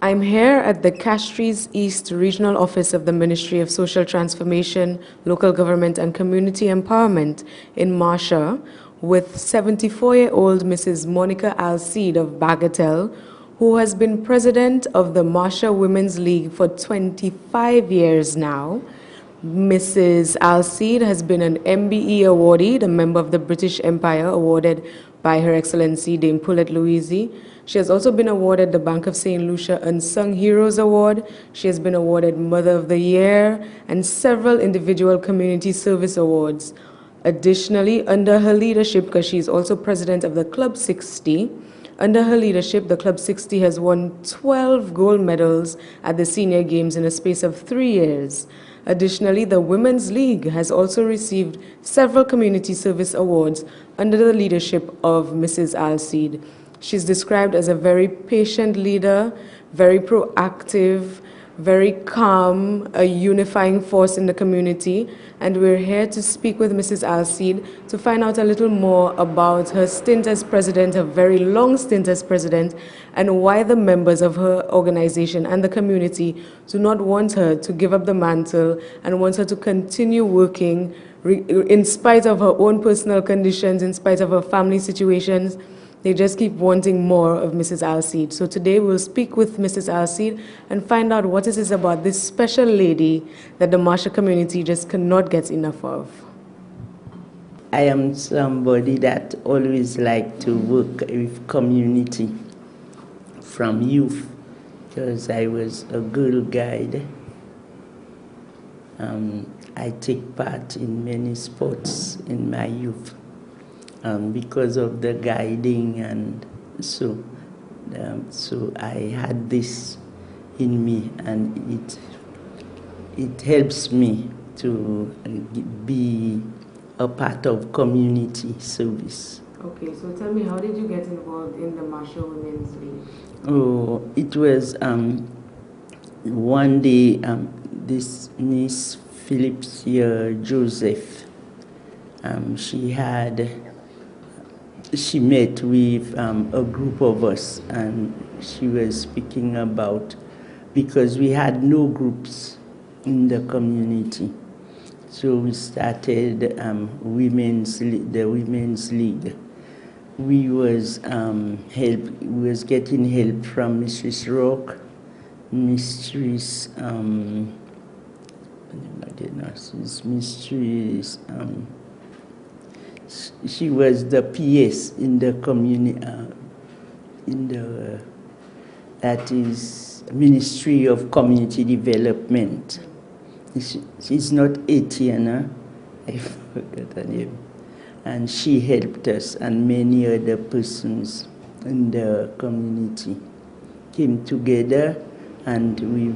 I'm here at the Castries East Regional Office of the Ministry of Social Transformation, Local Government and Community Empowerment in Marchand with 74-year-old Mrs. Monica Alcide of Bagatelle, who has been president of the Marchand Women's League for 25 years now. Mrs. Alcide has been an MBE awardee, a member of the British Empire, awarded by Her Excellency Dame Paulette Louise. She has also been awarded the Bank of St. Lucia Unsung Heroes Award. She has been awarded Mother of the Year and several individual community service awards. Additionally, under her leadership, because she is also president of the Club 60, under her leadership, the Club 60 has won 12 gold medals at the Senior Games in a space of 3 years. Additionally, the Women's League has also received several community service awards under the leadership of Mrs. Alcide. She's described as a very patient leader, very proactive, very calm, a unifying force in the community. And we're here to speak with Mrs. Alcide to find out a little more about her stint as president, a very long stint as president, and why the members of her organization and the community do not want her to give up the mantle and want her to continue working in spite of her own personal conditions, in spite of her family situations. They just keep wanting more of Mrs. Alcide. So today we'll speak with Mrs. Alcide and find out what it is about this special lady that the Marchand community just cannot get enough of. I am somebody that always like to work with community from youth, because I was a Girl Guide. I take part in many sports in my youth. Because of the guiding, and so I had this in me, and it helps me to be a part of community service. Okay, so tell me, how did you get involved in the Marchand Women's League? Oh, it was one day this Miss Philipsia Joseph, she met with a group of us, and she was speaking about, because we had no groups in the community, so we started the Women's League. We was getting help from Mrs. Rock, Mistress she was the PS in the community, that is Ministry of Community Development. She's not Etienne, I forgot her name. And she helped us, and many other persons in the community came together, and we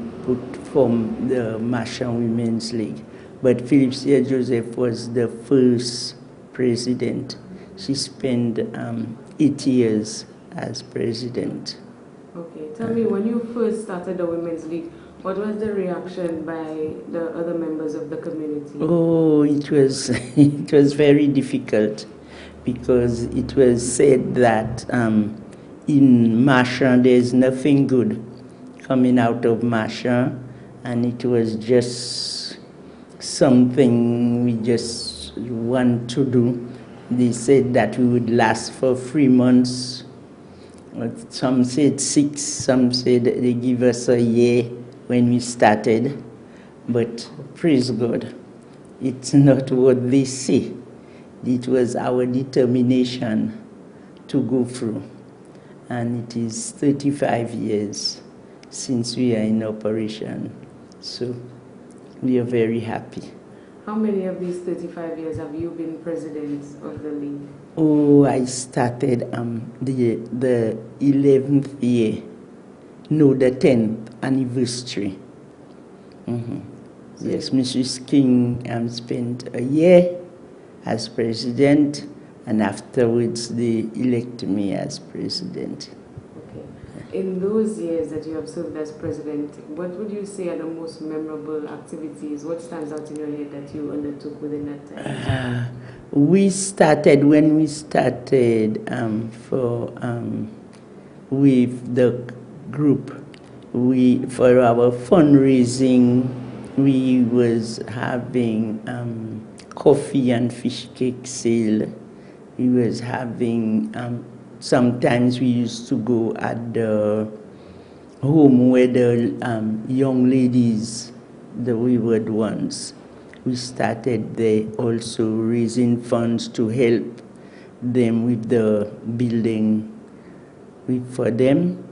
formed the Marchand Women's League. But Philipsia Joseph was the first president. She spent 8 years as president. Okay, tell me, when you first started the Women's League, what was the reaction by the other members of the community? Oh, it was very difficult, because it was said that in Marchand there's nothing good coming out of Marchand, and it was just something we just want to do. They said that we would last for 3 months. Some said 6, some said they give us a year when we started. But praise God, it's not what they say. It was our determination to go through. And it is 35 years since we are in operation. So we are very happy. How many of these 35 years have you been president of the league? Oh, I started the 11th year, no, the 10th anniversary. Yes, Mrs. King spent a year as president, and afterwards they elected me as president. In those years that you have served as president, what would you say are the most memorable activities? What stands out in your head that you undertook within that time? When we started with the group, for our fundraising, we was having coffee and fish cake sale. We was having, sometimes we used to go at the home where the young ladies, the wayward ones, we started there also raising funds to help them with the building. For them,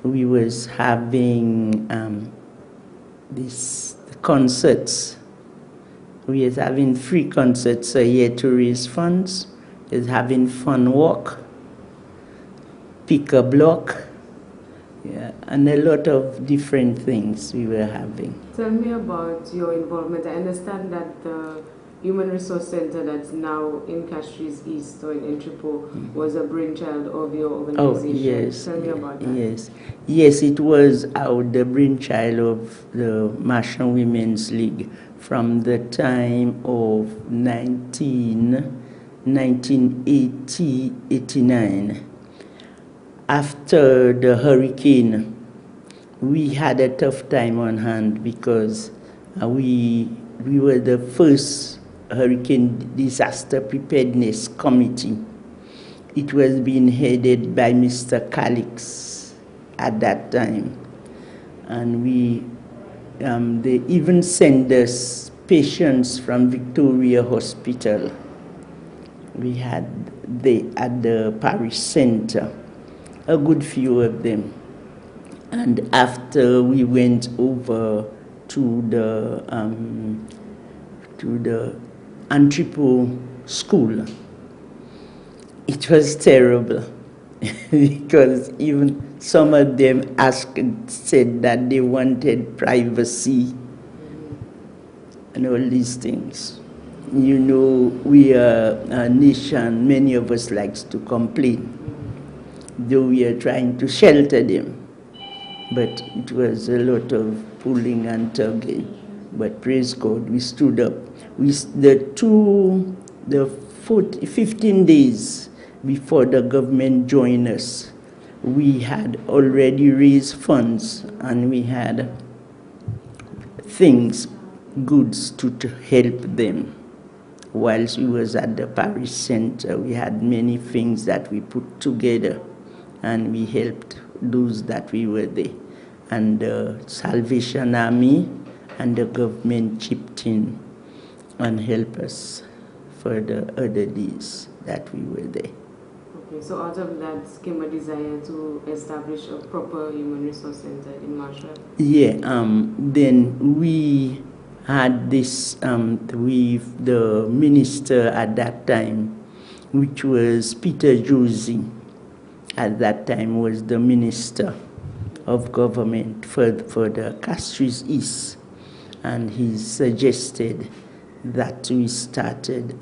we was having these concerts. We was having free concerts a year to raise funds. We was having fun walk, pick a block, yeah, and a lot of different things we were having. Tell me about your involvement. I understand that the Human Resource Center that's now in Castries East or in Entrepot was a brainchild of your organization. Oh, yes. Tell me about that. Yes, it was the brainchild of the Marchand Women's League from the time of 1980, 89. After the hurricane, we had a tough time on hand because we were the first Hurricane Disaster Preparedness Committee. It was being headed by Mr. Calix at that time. And they even sent us patients from Victoria Hospital. We had at the parish center, a good few of them. And after we went over to the Entrepot school, it was terrible because even some of them said that they wanted privacy and all these things. You know, we are a nation, many of us likes to complain, though we are trying to shelter them. But it was a lot of pulling and tugging. But praise God, we stood up. 15 days before the government joined us, we had already raised funds and we had goods to help them. Whilst we was at the parish center, we had many things that we put together and we helped those that we were there. And the Salvation Army and the government chipped in and helped us for the other days that we were there. Okay, so out of that came a desire to establish a proper human resource center in Marshall? Yeah, then we had this with the minister at that time, which was Peter Josie, at that time was the minister of government for the Castries East, and he suggested that we started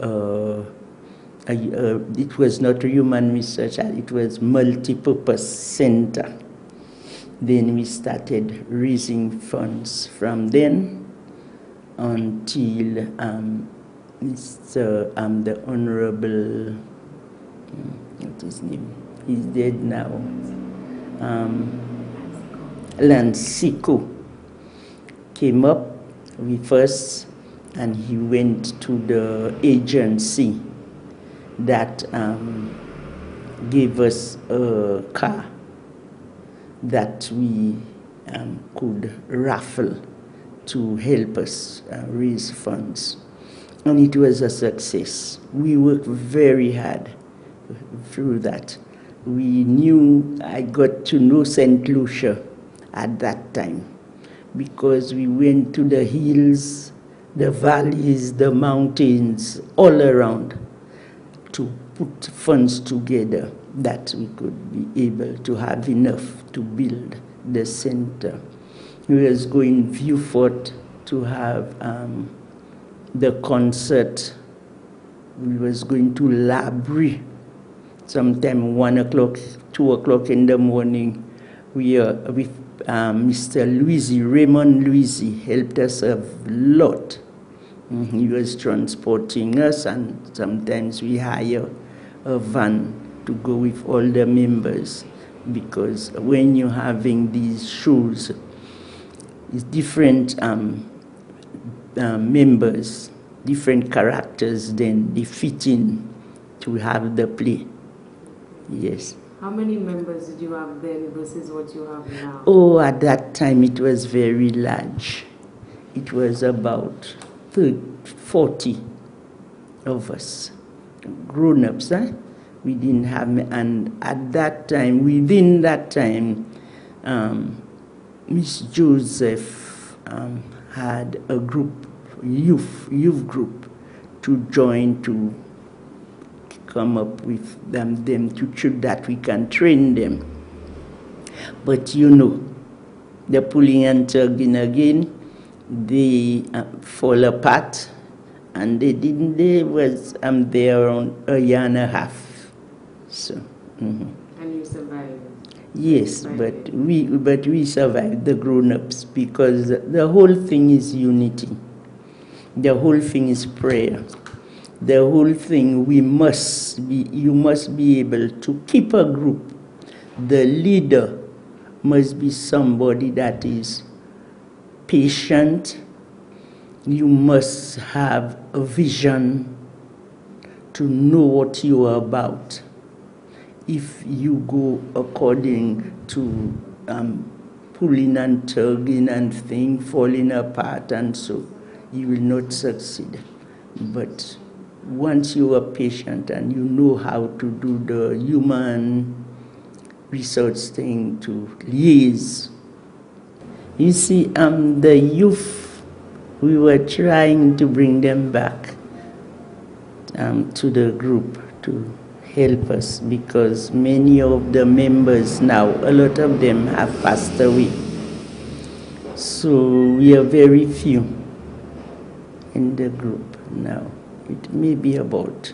it was not a human research, it was multi-purpose center. Then we started raising funds from then until the Honorable, what's his name? He's dead now. Lancico came up with us, and he went to the agency that gave us a car that we could raffle to help us raise funds. And it was a success. We worked very hard through that. I got to know St. Lucia at that time because we went to the hills, the valleys, the mountains, all around to put funds together that we could be able to have enough to build the center. We was going Vieux-Fort to have the concert. We was going to Labrie sometime 1 o'clock, 2 o'clock in the morning. We with Mr. Raymond Louisi helped us a lot. He was transporting us, and sometimes we hire a van to go with all the members. because when you're having these shows, it's different members, different characters, then they fit in to have the play. Yes. How many members did you have then versus what you have now? Oh, at that time it was very large. It was about 40 of us, grown-ups. We didn't have, and at that time, within that time, Miss Joseph had a group, youth group, to join to come up with them to that we can train them. But you know, the pulling and tugging again, they fall apart, and they was there around a year and a half. So. Mm-hmm. And you survived. Yes, but we survived, the grown-ups, because the whole thing is unity. The whole thing is prayer. The whole thing, you must be able to keep a group. The leader must be somebody that is patient. You must have a vision to know what you are about. If you go according to pulling and tugging and things falling apart and so, you will not succeed. But once you are patient and you know how to do the human research thing to liaise, you see, the youth, we were trying to bring them back to the group to help us, because many of the members now, a lot of them have passed away. So we are very few in the group now. It may be about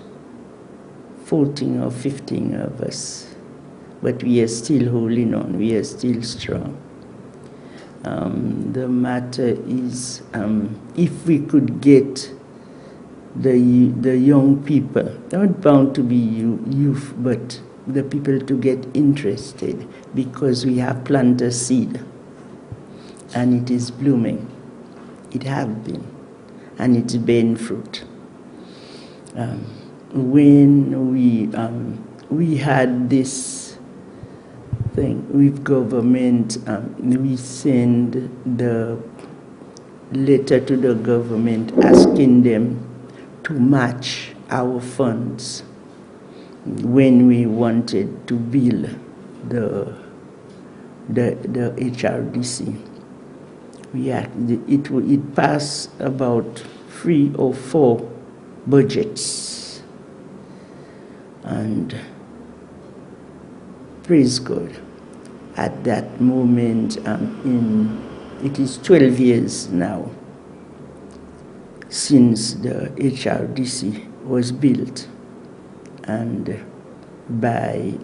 14 or 15 of us, but we are still holding on, we are still strong. The matter is, if we could get the young people, not bound to be youth, but the people to get interested, because we have planted a seed, and it is blooming. It has been, and it's bearing fruit. When we had this thing with government, we send the letter to the government asking them to match our funds when we wanted to build the HRDC. It passed about 3 or 4 budgets, and praise God, at that moment, it is 12 years now since the HRDC was built, and by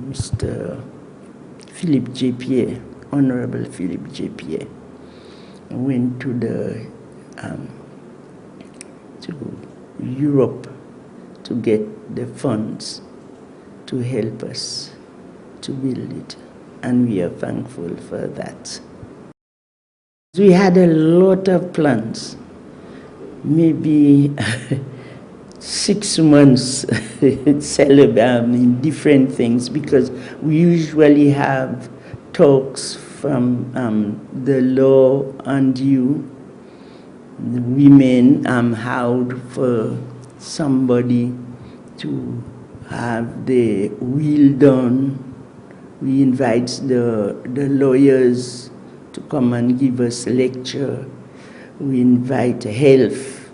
Mr. Philip J. Pierre, Honorable Philip J. Pierre, went to Europe to get the funds to help us to build it, and we are thankful for that. We had a lot of plans, maybe 6 months celebrating different things, because we usually have talks from the law and you, the women, how for somebody to have the will done. We invite the lawyers to come and give us a lecture. We invite health,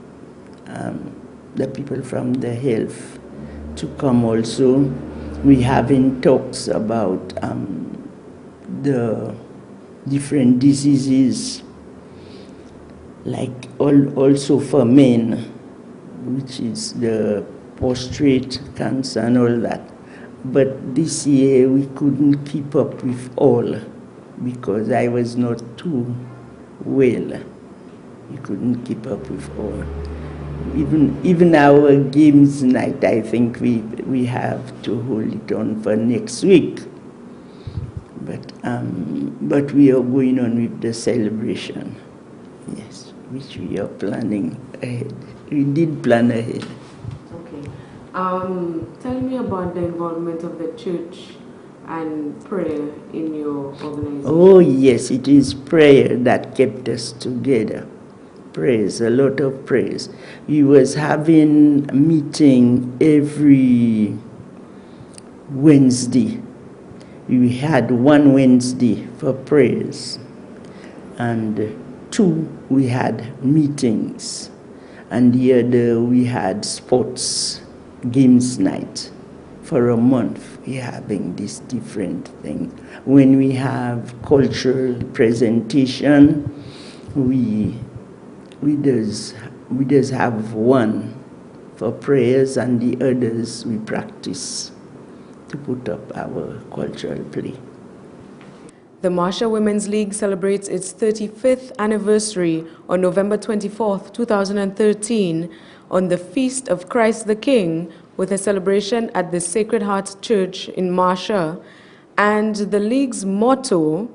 the people from the health to come also. We having talks about the different diseases, like also for men, which is the prostate cancer and all that. But this year we couldn't keep up with all, because I was not too well. We couldn't keep up with all. Even our games night, I think we have to hold it on for next week. But we are going on with the celebration, yes, which we are planning ahead. We did plan ahead. Okay. Tell me about the involvement of the church and prayer in your organization. Oh, yes, it is prayer that kept us together. Praise, a lot of praise. We was having a meeting every Wednesday. We had one Wednesday for prayers, and two we had meetings, and the other we had sports games night. For a month we're having this different thing. When we have cultural presentation, we just have one for prayers, and the others we practice to put up our cultural play. The Marshall Women's League celebrates its 35th anniversary on November 24th, 2013, on the Feast of Christ the King, with a celebration at the Sacred Heart Church in Marshall. And the league's motto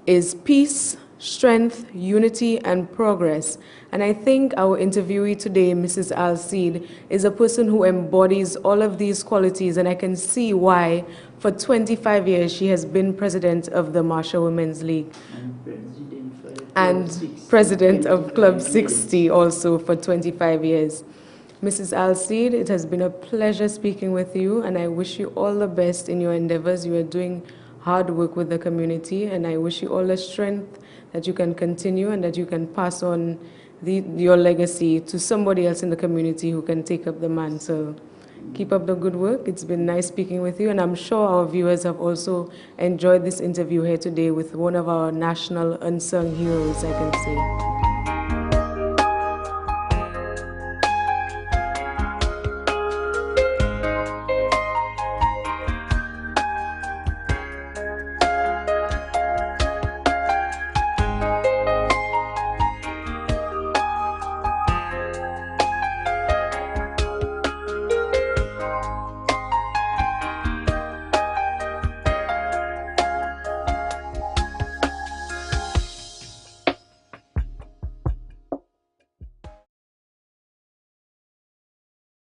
is peace, strength, unity, and progress. And I think our interviewee today, Mrs. Alcide, is a person who embodies all of these qualities, and I can see why for 25 years she has been president of the Marshall Women's League. And president of Club 60 also for 25 years. Mrs. Alcide, it has been a pleasure speaking with you, and I wish you all the best in your endeavors. You are doing hard work with the community, and I wish you all the strength that you can continue and that you can pass on your legacy to somebody else in the community who can take up the mantle. Keep up the good work. It's been nice speaking with you, and I'm sure our viewers have also enjoyed this interview here today with one of our national unsung heroes, I can say.